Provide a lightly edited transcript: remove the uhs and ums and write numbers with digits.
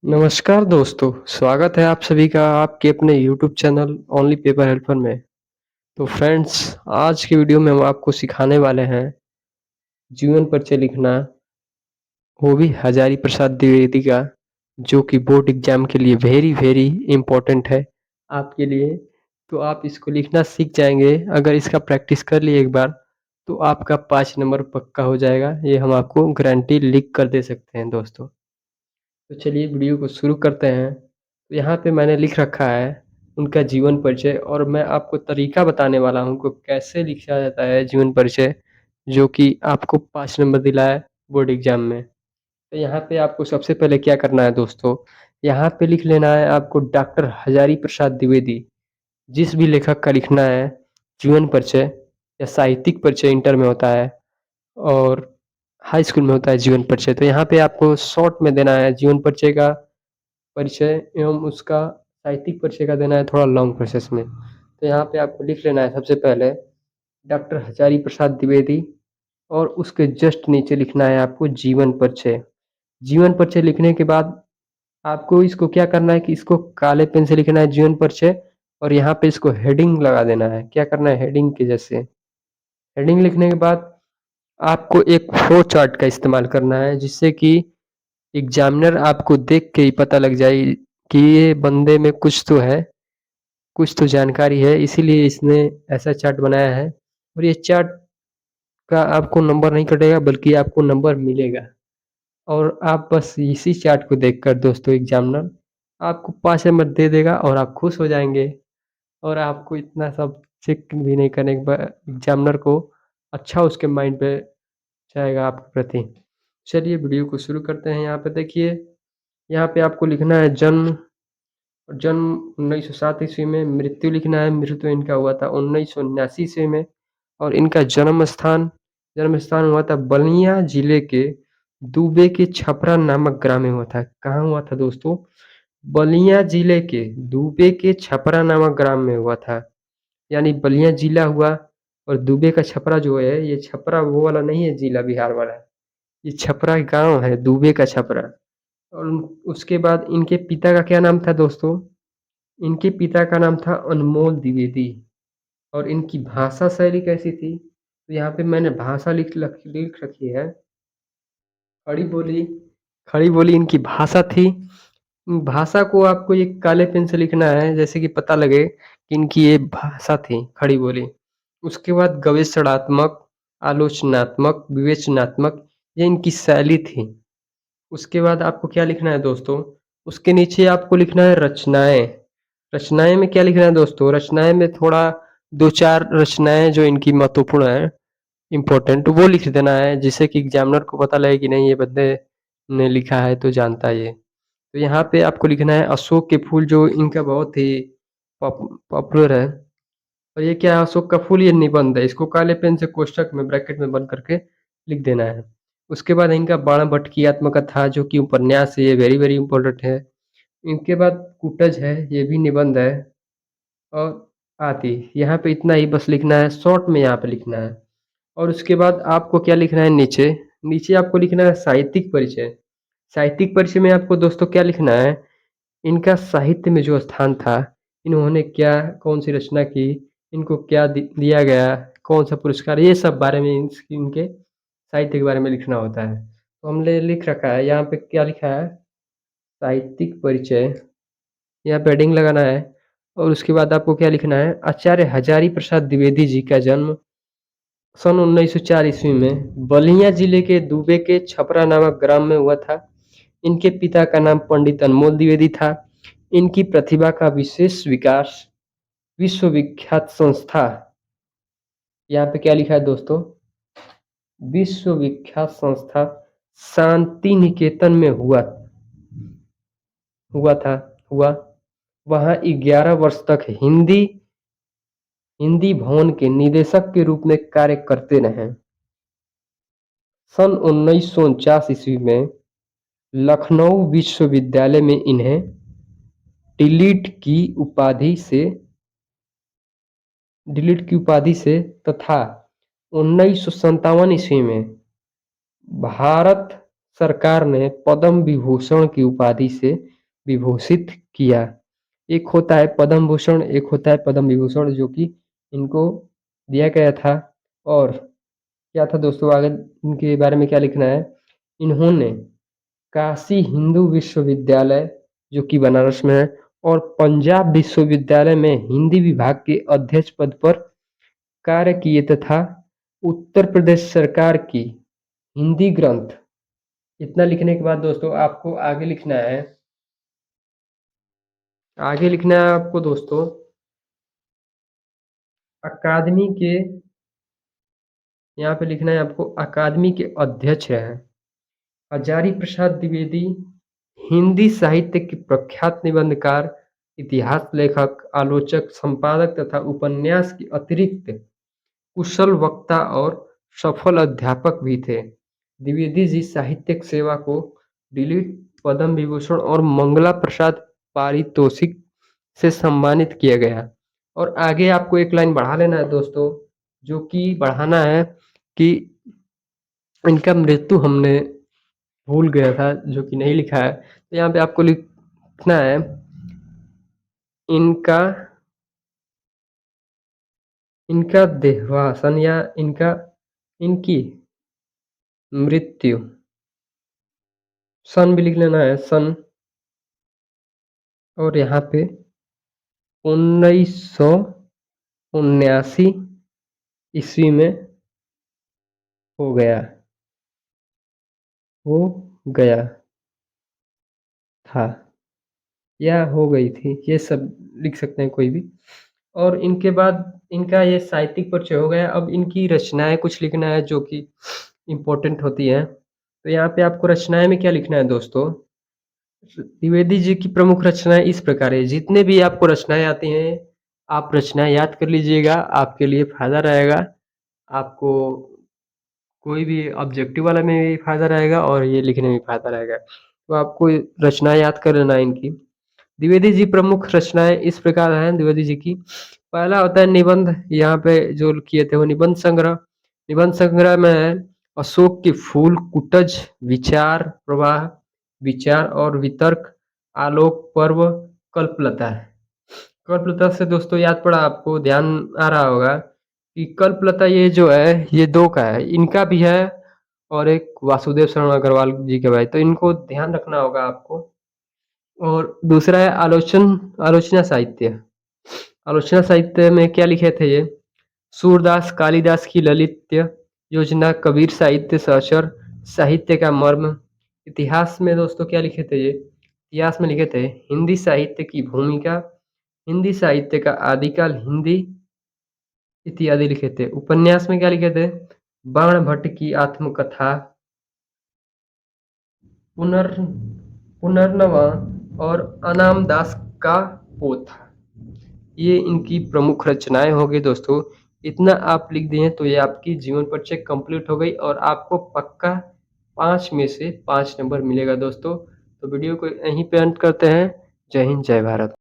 नमस्कार दोस्तों, स्वागत है आप सभी का आपके अपने YouTube channel only paper helper में। तो फ्रेंड्स, आज की वीडियो में हम आपको सिखाने वाले हैं जीवन परिचय लिखना, वो भी हजारी प्रसाद द्विवेदी का, जो कि बोर्ड एग्जाम के लिए वेरी वेरी इम्पोर्टेंट है आपके लिए। तो आप इसको लिखना सीख जाएंगे। अगर इसका प्रैक्टिस कर लिए एक बार तो आपका 5 नंबर पक्का हो जाएगा। ये हम आपको गारंटी लिख कर दे सकते हैं दोस्तों। तो चलिए वीडियो को शुरू करते हैं। तो यहाँ पे मैंने लिख रखा है उनका जीवन परिचय, और मैं आपको तरीका बताने वाला हूँ कि कैसे लिखा जाता है जीवन परिचय, जो कि आपको 5 नंबर दिलाए बोर्ड एग्जाम में। तो यहाँ पे आपको सबसे पहले क्या करना है दोस्तों, यहाँ पे लिख लेना है आपको डॉक्टर हजारी प्रसाद द्विवेदी। जिस भी लेखक का लिखना है जीवन परिचय या साहित्यिक परिचय, इंटर में होता है और हाई स्कूल में होता है जीवन परिचय। तो यहाँ पे आपको शॉर्ट में देना है जीवन परिचय का परिचय, एवं उसका साहित्यिक परिचय का देना है थोड़ा लॉन्ग प्रोसेस में। तो यहाँ पे आपको लिख लेना है सबसे पहले डॉक्टर हजारी प्रसाद द्विवेदी, और उसके जस्ट नीचे लिखना है आपको जीवन परिचय। जीवन परिचय लिखने के बाद आपको इसको क्या करना है कि इसको काले पेन से लिखना है जीवन परिचय, और यहाँ पे इसको हेडिंग लगा देना है। क्या करना है, हेडिंग के जैसे हेडिंग लिखने के बाद आपको एक फ्लो चार्ट का इस्तेमाल करना है, जिससे कि एग्जामिनर आपको देख के ही पता लग जाए कि ये बंदे में कुछ तो है, कुछ तो जानकारी है, इसीलिए इसने ऐसा चार्ट बनाया है। और ये चार्ट का आपको नंबर नहीं कटेगा, बल्कि आपको नंबर मिलेगा। और आप बस इसी चार्ट को देखकर दोस्तों एग्जामिनर आपको 5 नंबर दे देगा और आप खुश हो जाएंगे। और आपको इतना सब चेक भी नहीं करने के बाद एग्जामिनर को अच्छा उसके माइंड पे जाएगा आपके प्रति। चलिए वीडियो को शुरू करते हैं। यहाँ पे देखिए, यहाँ पे आपको लिखना है जन्म। जन्म 1907 ईस्वी में। मृत्यु लिखना है, मृत्यु इनका हुआ था 1979 ईस्वी में। और इनका जन्म स्थान हुआ था बलिया जिले के दुबे के छपरा नामक ग्राम में हुआ था। कहाँ हुआ था दोस्तों? बलिया जिले के दुबे के छपरा नामक ग्राम में हुआ था। यानी बलिया जिला हुआ, और दुबे का छपरा जो है, ये छपरा वो वाला नहीं है, जिला बिहार वाला। ये छपरा गांव है, दुबे का छपरा। और उसके बाद इनके पिता का क्या नाम था दोस्तों? इनके पिता का नाम था अनमोल द्विवेदी। और इनकी भाषा शैली कैसी थी? तो यहाँ पे मैंने भाषा लिख रखी है, खड़ी बोली। खड़ी बोली इनकी भाषा थी। भाषा को आपको एक काले पेन से लिखना है, जैसे कि पता लगे कि इनकी ये भाषा थी खड़ी बोली। उसके बाद गवेषणात्मक, आलोचनात्मक, विवेचनात्मक, ये इनकी शैली थी। उसके बाद आपको क्या लिखना है दोस्तों? उसके नीचे आपको लिखना है रचनाएँ। रचनाएँ में क्या लिखना है दोस्तों? रचनाएँ में थोड़ा 2-4 रचनाएँ जो इनकी महत्वपूर्ण है, इम्पोर्टेंट, वो लिख देना है, जिससे कि एग्जामिनर को पता लगे कि नहीं, ये बंदे ने लिखा है तो जानता है ये। तो यहाँ पे आपको लिखना है अशोक के फूल, जो इनका बहुत ही पॉपुलर है। और ये क्या है, अशोक का फूल, ये निबंध है। इसको काले पेन से कोष्ठक में ब्रैकेट में बंद करके लिख देना है। उसके बाद इनका बाणभट्ट की आत्मकथा, जो कि उपन्यास है, ये वेरी वेरी इंपॉर्टेंट है। इनके बाद कुटज है, ये भी निबंध है। और आदि, यहाँ पे इतना ही बस लिखना है, शॉर्ट में यहाँ पे लिखना है। और उसके बाद आपको क्या लिखना है नीचे? नीचे आपको लिखना है साहित्यिक परिचय। साहित्यिक परिचय में आपको दोस्तों क्या लिखना है? इनका साहित्य में जो स्थान था, इन्होंने क्या कौन-सी रचना की, इनको क्या दिया गया, कौन-सा पुरस्कार, ये सब बारे में इनके साहित्य के बारे में लिखना होता है। तो हमने लिख रखा है, यहाँ पे क्या लिखा है? साहित्यिक परिचय, यहाँ पे हेडिंग लगाना है। और उसके बाद आपको क्या लिखना है? आचार्य हजारी प्रसाद द्विवेदी जी का जन्म सन 1904 ईस्वी में बलिया जिले के दुबे के छपरा नामक ग्राम में हुआ था। इनके पिता का नाम पंडित अनमोल द्विवेदी था। इनकी प्रतिभा का विशेष विकास विश्वविख्यात संस्था, यहाँ पे क्या लिखा है दोस्तों? विश्वविख्यात संस्था शांति निकेतन में हुआ था हुआ। वहाँ 11 वर्ष तक हिंदी भवन के निदेशक के रूप में कार्य करते रहे। सन 1949 ईस्वी में लखनऊ विश्वविद्यालय में इन्हें डिलीट की उपाधि से तथा 1957 ईस्वी में भारत सरकार ने पद्म विभूषण की उपाधि से विभूषित किया। एक होता है पद्म भूषण, एक होता है पद्म विभूषण जो कि इनको दिया गया था। और क्या था दोस्तों, आगे इनके बारे में क्या लिखना है। इन्होंने काशी हिंदू विश्वविद्यालय जो कि बनारस में है और पंजाब विश्वविद्यालय में हिंदी विभाग के अध्यक्ष पद पर कार्य किए तथा उत्तर प्रदेश सरकार की हिंदी ग्रंथ। इतना लिखने के बाद दोस्तों आपको आगे लिखना है आपको दोस्तों अकादमी के, यहाँ पे लिखना है आपको अकादमी के अध्यक्ष हैं हजारी प्रसाद द्विवेदी। हिंदी साहित्य के प्रख्यात निबंधकार, इतिहास लेखक, आलोचक, संपादक तथा उपन्यास के अतिरिक्त कुशल वक्ता और सफल अध्यापक भी थे। द्विवेदी जी साहित्यिक सेवा को दिलीप पद्म विभूषण और मंगला प्रसाद पारितोषिक से सम्मानित किया गया। और आगे आपको एक लाइन बढ़ा लेना है दोस्तों, जो कि बढ़ाना है कि इनका मृत्यु हमने भूल गया था जो कि नहीं लिखा है, तो यहाँ पे आपको लिखना है इनका इनका देहावसान या इनकी मृत्यु, सन भी लिख लेना है सन, और यहाँ पे 1979 ईस्वी में हो गया हो गया था या हो गई थी, ये सब लिख सकते हैं कोई भी। और इनके बाद इनका ये साहित्यिक परिचय हो गया। अब इनकी रचनाएं कुछ लिखना है जो कि इम्पोर्टेंट होती हैं। तो यहाँ पे आपको रचनाएं में क्या लिखना है दोस्तों, द्विवेदी जी की प्रमुख रचनाएं इस प्रकार है। जितने भी आपको रचनाएं आती हैं आप रचनाएं याद कर लीजिएगा, आपके लिए फायदा रहेगा। आपको कोई भी ऑब्जेक्टिव वाला में भी फायदा रहेगा और ये लिखने में फायदा रहेगा। तो आपको रचनाएं याद कर लेना है इनकी। द्विवेदी जी प्रमुख रचनाएं इस प्रकार हैं द्विवेदी जी की। पहला होता है निबंध, यहाँ पे जो किए थे वो निबंध संग्रह। निबंध संग्रह में है अशोक के फूल, कुटज, विचार प्रवाह, विचार और वितर्क, आलोक पर्व, कल्पलता। कल्पलता से दोस्तों याद पड़ा, आपको ध्यान आ रहा होगा कि कल्पलता ये जो है ये दो का है, इनका भी है और एक वासुदेव शरण अग्रवाल जी का भाई, तो इनको ध्यान रखना होगा आपको। और दूसरा है आलोचना साहित्य। आलोचना साहित्य में क्या लिखे थे ये, सूरदास कालिदास की ललित्य योजना, कबीर साहित्य सहचर, साहित्य का मर्म। इतिहास में दोस्तों क्या लिखे थे ये, इतिहास में लिखे थे हिंदी साहित्य की भूमिका, हिंदी साहित्य का आदिकाल, हिंदी इत्यादि लिखे थे। उपन्यास में क्या लिखे थे, बाण भट्ट की आत्मकथा, पुनर पुनर्नवा और अनाम दास का पोथा। ये इनकी प्रमुख रचनाएं हो गई दोस्तों। इतना आप लिख दिए तो ये आपकी जीवन परिचय कंप्लीट हो गई और आपको पक्का 5 में से 5 नंबर मिलेगा दोस्तों। तो वीडियो को यहीं पे एंड करते हैं। जय हिंद, जय भारत।